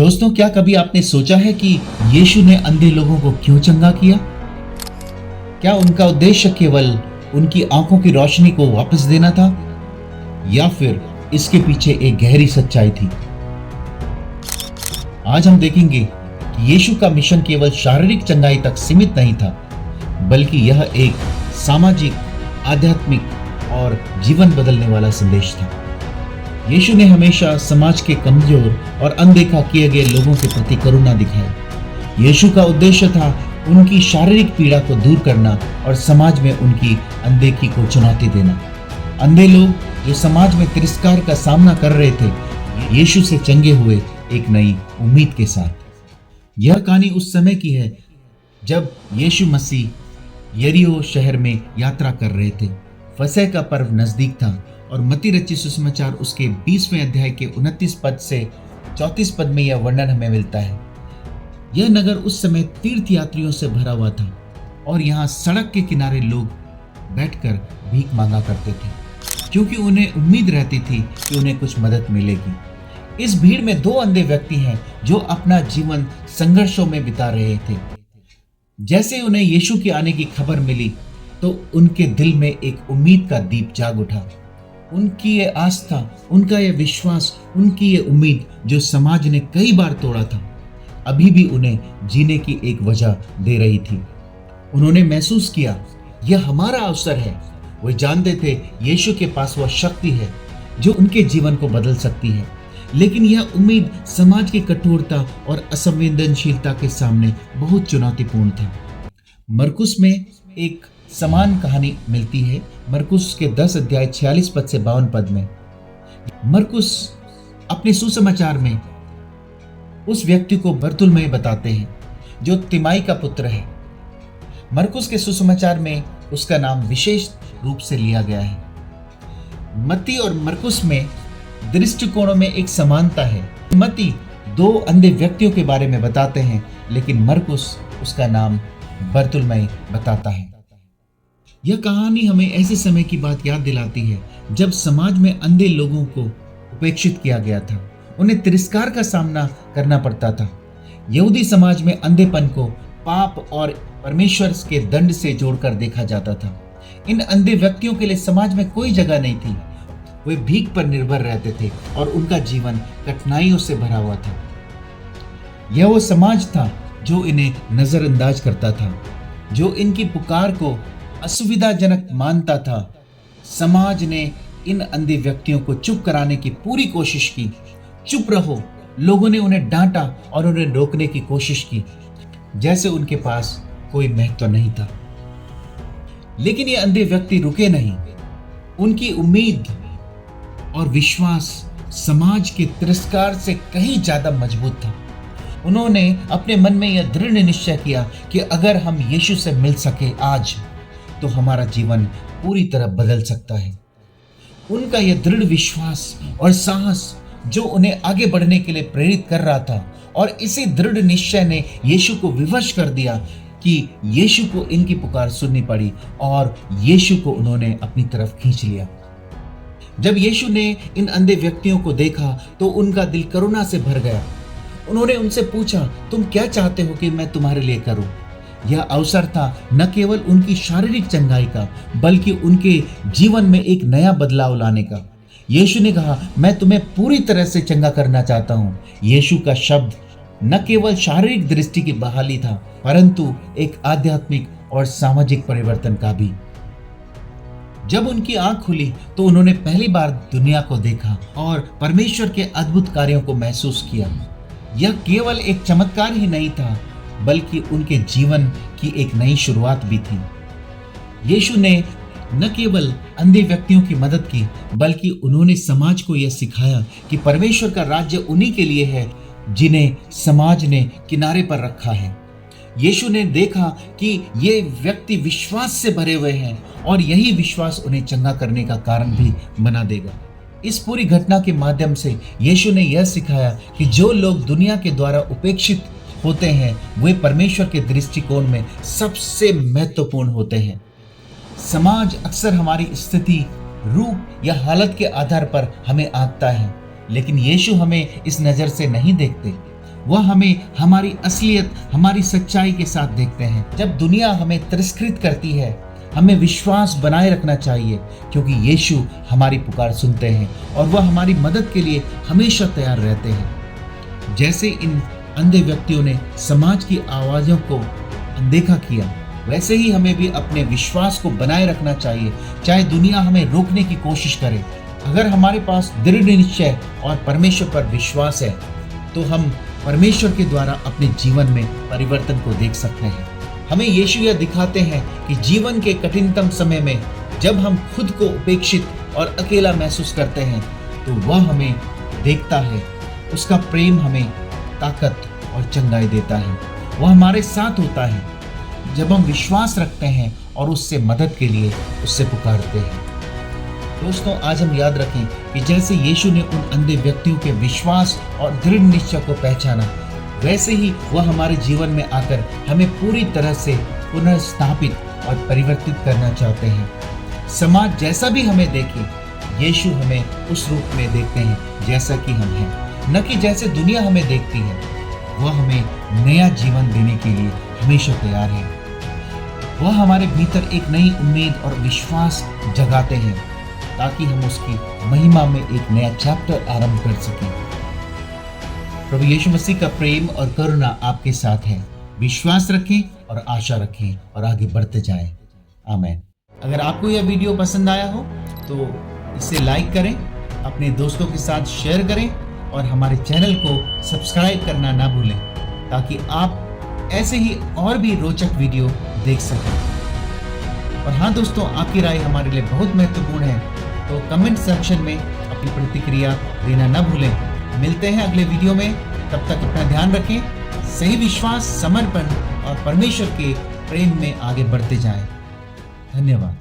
दोस्तों, क्या कभी आपने सोचा है कि यीशु ने अंधे लोगों को क्यों चंगा किया? क्या उनका उद्देश्य केवल उनकी आंखों की रोशनी को वापस देना था, या फिर इसके पीछे एक गहरी सच्चाई थी? आज हम देखेंगे कि यीशु का मिशन केवल शारीरिक चंगाई तक सीमित नहीं था, बल्कि यह एक सामाजिक, आध्यात्मिक और जीवन बदलने वाला संदेश था। यीशु ने हमेशा समाज के कमजोर और अनदेखा किए गए लोगों के प्रति करुणा दिखाई। यीशु का उद्देश्य था उनकी शारीरिक पीड़ा को दूर करना और समाज में उनकी अनदेखी को चुनौती देना। अंधे लोग जो समाज में तिरस्कार का सामना कर रहे थे, यीशु से चंगे हुए एक नई उम्मीद के साथ। यह कहानी उस समय की है जब यीशु मसीह यरीहो शहर में यात्रा कर रहे थे। फसह का पर्व नजदीक था और मत्ती रचित सुसमाचार उसके 20वें अध्याय के 29 पद से 34 पद में यह वर्णन हमें मिलता है। यह नगर उस समय तीर्थ यात्रियों से भरा हुआ था और यहाँ सड़क के किनारे लोग बैठकर भीख मांगा करते थे, क्योंकि उन्हें उम्मीद रहती थी कि उन्हें कुछ मदद मिलेगी। इस भीड़ में दो अंधे व्यक्ति हैं जो अपना जीवन संघर्षों में बिता रहे थे। जैसे उन्हें यीशु के आने की खबर मिली तो उनके दिल में एक उम्मीद का दीप जाग उठा। उनकी ये आस्था, उनका ये विश्वास, उनकी ये उम्मीद जो समाज ने कई बार तोड़ा था, अभी भी उन्हें जीने की एक वजह दे रही थी। उन्होंने महसूस किया, यह हमारा अवसर है। वे जानते थे यीशु के पास वह शक्ति है जो उनके जीवन को बदल सकती है, लेकिन यह उम्मीद समाज की कठोरता और असंवेदनशीलता के सामने बहुत चुनौतीपूर्ण था। मरकुस में एक समान कहानी मिलती है। मरकुस के 10 अध्याय 46 पद से 52 पद में मरकुस अपने सुसमाचार में उस व्यक्ति को बरतुलमै बताते हैं जो तिमाई का पुत्र है। मरकुस के सुसमाचार में उसका नाम विशेष रूप से लिया गया है। मत्ती और मरकुस में दृष्टिकोणों में एक समानता है। मत्ती दो अंधे व्यक्तियों के बारे में बताते हैं, लेकिन मरकुस उसका नाम बरतुलमै बताता है। यह कहानी हमें ऐसे समय की बात याद दिलाती है जब समाज में अंधे लोगों को उपेक्षित किया गया था। उन्हें तिरस्कार का सामना करना पड़ता था। यहूदी समाज में अंधेपन को पाप और परमेश्वर के दंड से जोड़कर देखा जाता था। इन अंधे व्यक्तियों के लिए समाज में कोई जगह नहीं थी। वे भीख पर निर्भर रहते थे और उनका जीवन कठिनाइयों से भरा हुआ था। यह वो समाज था जो इन्हें नजरअंदाज करता था, जो इनकी पुकार को असुविधाजनक मानता था। समाज ने इन अंधे व्यक्तियों को चुप कराने की पूरी कोशिश की। चुप रहो, लोगों ने उन्हें डांटा और उन्हें रोकने की कोशिश की, जैसे उनके पास कोई महत्व नहीं था। लेकिन ये अंधे व्यक्ति रुके नहीं। उनकी उम्मीद और विश्वास समाज के तिरस्कार से कहीं ज्यादा मजबूत था। उन्होंने अपने मन में यह दृढ़ निश्चय किया कि अगर हम यीशु से मिल सके आज, तो हमारा जीवन पूरी तरह बदल सकता है। उनका यह दृढ़ विश्वास और साहस जो उन्हें आगे बढ़ने के लिए प्रेरित कर रहा था, और इसी दृढ़ निश्चय ने यीशु को विवश कर दिया कि यीशु को इनकी पुकार सुननी पड़ी और यीशु को उन्होंने अपनी तरफ खींच लिया। जब यीशु ने इन अंधे व्यक्तियों को देखा तो उनका दिल करुणा से भर गया। उन्होंने उनसे पूछा, तुम क्या चाहते हो कि मैं तुम्हारे लिए करूं? यह अवसर था न केवल उनकी शारीरिक चंगाई का, बल्कि उनके जीवन में एक नया बदलाव लाने का। यीशु ने कहा, मैं तुम्हें पूरी तरह से चंगा करना चाहता हूं। यीशु का शब्द न केवल शारीरिक दृष्टि की बहाली था, परंतु एक आध्यात्मिक और सामाजिक परिवर्तन का भी। जब उनकी आंख खुली तो उन्होंने पहली बार दुनिया को देखा और परमेश्वर के अद्भुत कार्यों को महसूस किया। यह केवल एक चमत्कार ही नहीं था, बल्कि उनके जीवन की एक नई शुरुआत भी थी। यीशु ने न केवल अंधे व्यक्तियों की मदद की, बल्कि उन्होंने समाज को यह सिखाया कि परमेश्वर का राज्य उन्हीं के लिए है जिन्हें समाज ने किनारे पर रखा है। यीशु ने देखा कि ये व्यक्ति विश्वास से भरे हुए हैं और यही विश्वास उन्हें चंगा करने का कारण भी बना देगा। इस पूरी घटना के माध्यम से यीशु ने यह सिखाया कि जो लोग दुनिया के द्वारा उपेक्षित होते हैं, वे परमेश्वर के दृष्टिकोण में सबसे महत्वपूर्ण होते हैं। समाज अक्सर हमारी स्थिति, रूप या हालत के आधार पर हमें आंकता है, लेकिन यीशु हमें इस नज़र से नहीं देखते। वह हमें हमारी असलियत, हमारी सच्चाई के साथ देखते हैं। जब दुनिया हमें तिरस्कृत करती है, हमें विश्वास बनाए रखना चाहिए, क्योंकि यीशु हमारी पुकार सुनते हैं और वह हमारी मदद के लिए हमेशा तैयार रहते हैं। जैसे इन अंधे व्यक्तियों ने समाज की आवाज़ों को अनदेखा किया, वैसे ही हमें भी अपने विश्वास को बनाए रखना चाहिए, चाहे दुनिया हमें रोकने की कोशिश करे। अगर हमारे पास दृढ़ निश्चय और परमेश्वर पर विश्वास है, तो हम परमेश्वर के द्वारा अपने जीवन में परिवर्तन को देख सकते हैं। हमें यीशु यह दिखाते हैं कि जीवन के कठिनतम समय में जब हम खुद को उपेक्षित और अकेला महसूस करते हैं, तो वह हमें देखता है, उसका प्रेम हमें ताकत और चंगाई देता है। वह हमारे साथ होता है जब हम विश्वास रखते हैं और उससे मदद के लिए उससे पुकारते हैं। दोस्तों, आज हम याद रखें कि जैसे यीशु ने उन अंधे व्यक्तियों के विश्वास और दृढ़ निश्चय को पहचाना, वैसे ही वह हमारे जीवन में आकर हमें पूरी तरह से पुनर्स्थापित और परिवर्तित करना चाहते हैं। समाज जैसा भी हमें देखे, यीशु हमें उस रूप में देखते हैं जैसा कि हम हैं, न कि जैसे दुनिया हमें देखती है। वह हमें नया जीवन देने के लिए हमेशा तैयार है। वह हमारे भीतर एक नई उम्मीद और विश्वास जगाते हैं, ताकि हम उसकी महिमा में एक नया चैप्टर आरंभ कर सकें। प्रभु यीशु मसीह का प्रेम और करुणा आपके साथ है। विश्वास रखें और आशा रखें और आगे बढ़ते जाएं। आमीन। अगर आपको यह वीडियो पसंद आया हो तो इसे लाइक करें, अपने दोस्तों के साथ शेयर करें और हमारे चैनल को सब्सक्राइब करना ना भूलें, ताकि आप ऐसे ही और भी रोचक वीडियो देख सकें। और हाँ दोस्तों, आपकी राय हमारे लिए बहुत महत्वपूर्ण है, तो कमेंट सेक्शन में अपनी प्रतिक्रिया देना ना भूलें। मिलते हैं अगले वीडियो में, तब तक अपना ध्यान रखें, सही विश्वास, समर्पण और परमेश्वर के प्रेम में आगे बढ़ते जाएं। धन्यवाद।